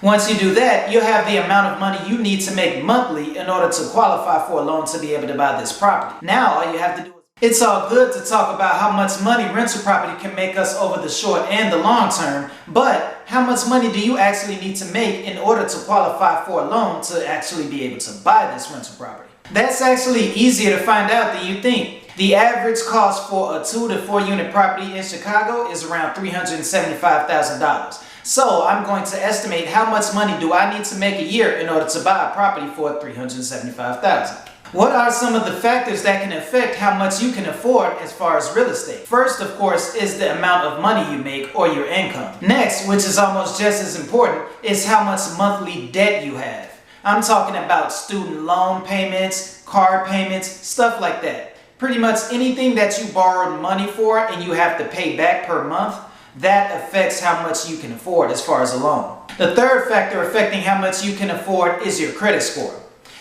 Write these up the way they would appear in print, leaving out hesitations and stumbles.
Once you do that, you'll have the amount of money you need to make monthly in order to qualify for a loan to be able to buy this property. Now, all you have to do is, it's all good to talk about how much money rental property can make us over the short and the long term, but how much money do you actually need to make in order to qualify for a loan to actually be able to buy this rental property? That's actually easier to find out than you think. The average cost for a 2 to 4 unit property in Chicago is around $375,000. So I'm going to estimate how much money do I need to make a year in order to buy a property for $375,000. What are some of the factors that can affect how much you can afford as far as real estate? First, of course, is the amount of money you make or your income. Next, which is almost just as important, is how much monthly debt you have. I'm talking about student loan payments, car payments, stuff like that. Pretty much anything that you borrowed money for and you have to pay back per month, that affects how much you can afford as far as a loan. The third factor affecting how much you can afford is your credit score.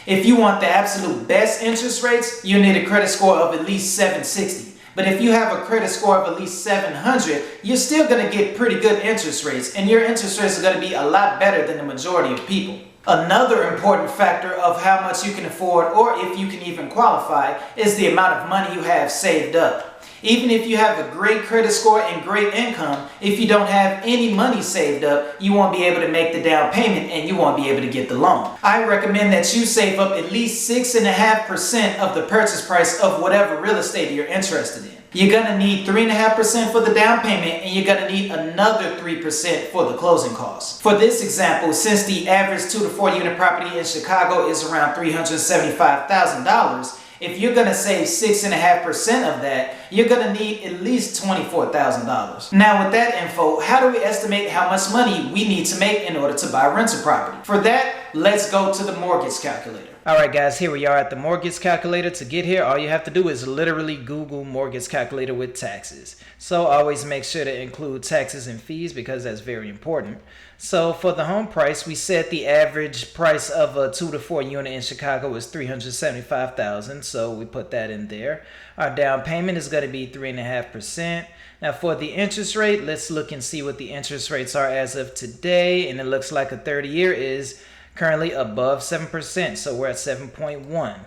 If you want the absolute best interest rates, you need a credit score of at least 760. But if you have a credit score of at least 700, you're still going to get pretty good interest rates, and your interest rates are going to be a lot better than the majority of people. Another important factor of how much you can afford, or if you can even qualify, is the amount of money you have saved up. Even if you have a great credit score and great income, if you don't have any money saved up, you won't be able to make the down payment and you won't be able to get the loan. I recommend that you save up at least 6.5% of the purchase price of whatever real estate you're interested in. You're going to need 3.5% for the down payment, and you're going to need another 3% for the closing costs. For this example, since the average 2 to 4 unit property in Chicago is around $375,000, if you're going to save 6.5% of that, you're going to need at least $24,000. Now with that info, how do we estimate how much money we need to make in order to buy rental property? For that, let's go to the mortgage calculator. Alright guys, here we are at the mortgage calculator. To get here, all you have to do is literally Google mortgage calculator with taxes. So always make sure to include taxes and fees because that's very important. So for the home price, we said the average price of a 2 to 4 unit in Chicago is $375,000. So we put that in there. Our down payment is going to be 3.5%. Now for the interest rate, let's look and see what the interest rates are as of today. And it looks like a 30-year is currently above 7%, so we're at 7.1.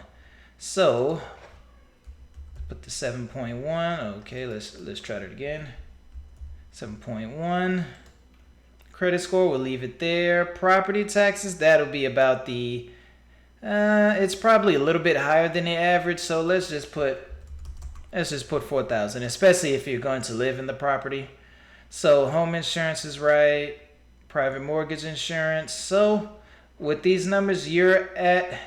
So put the 7.1. Okay, let's try it again. 7.1. Credit score, we'll leave it there. Property taxes, that'll be about the it's probably a little bit higher than the average, so let's just put $4,000, especially if you're going to live in the property. So home insurance is right, private mortgage insurance. So with these numbers, you're at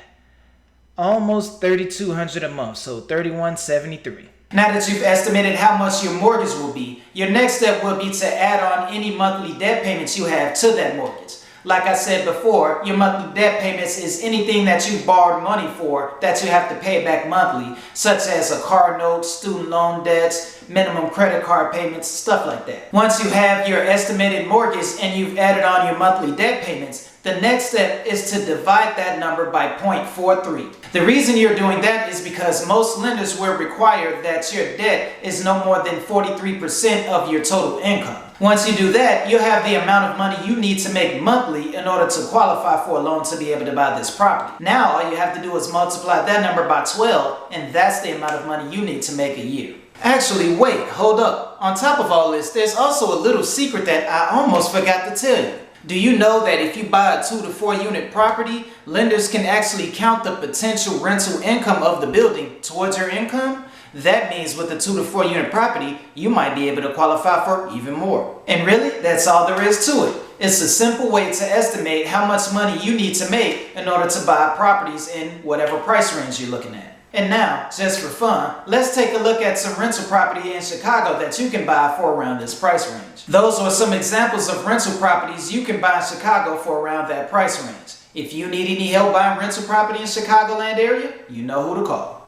almost $3,200 a month, so $3,173. Now that you've estimated how much your mortgage will be, your next step will be to add on any monthly debt payments you have to that mortgage. Like I said before, your monthly debt payments is anything that you borrowed money for that you have to pay back monthly, such as a car note, student loan debts, minimum credit card payments, stuff like that. Once you have your estimated mortgage and you've added on your monthly debt payments, the next step is to divide that number by 0.43. The reason you're doing that is because most lenders will require that your debt is no more than 43% of your total income. Once you do that, you'll have the amount of money you need to make monthly in order to qualify for a loan to be able to buy this property. Now all you have to do is multiply that number by 12, and that's the amount of money you need to make a year. Actually, wait, hold up. On top of all this, there's also a little secret that I almost forgot to tell you. Do you know that if you buy a 2 to 4 unit property, lenders can actually count the potential rental income of the building towards your income? That means with a 2 to 4 unit property, you might be able to qualify for even more. And really, that's all there is to it. It's a simple way to estimate how much money you need to make in order to buy properties in whatever price range you're looking at. And now, just for fun, let's take a look at some rental property in Chicago that you can buy for around this price range. Those are some examples of rental properties you can buy in Chicago for around that price range. If you need any help buying rental property in Chicagoland area, you know who to call.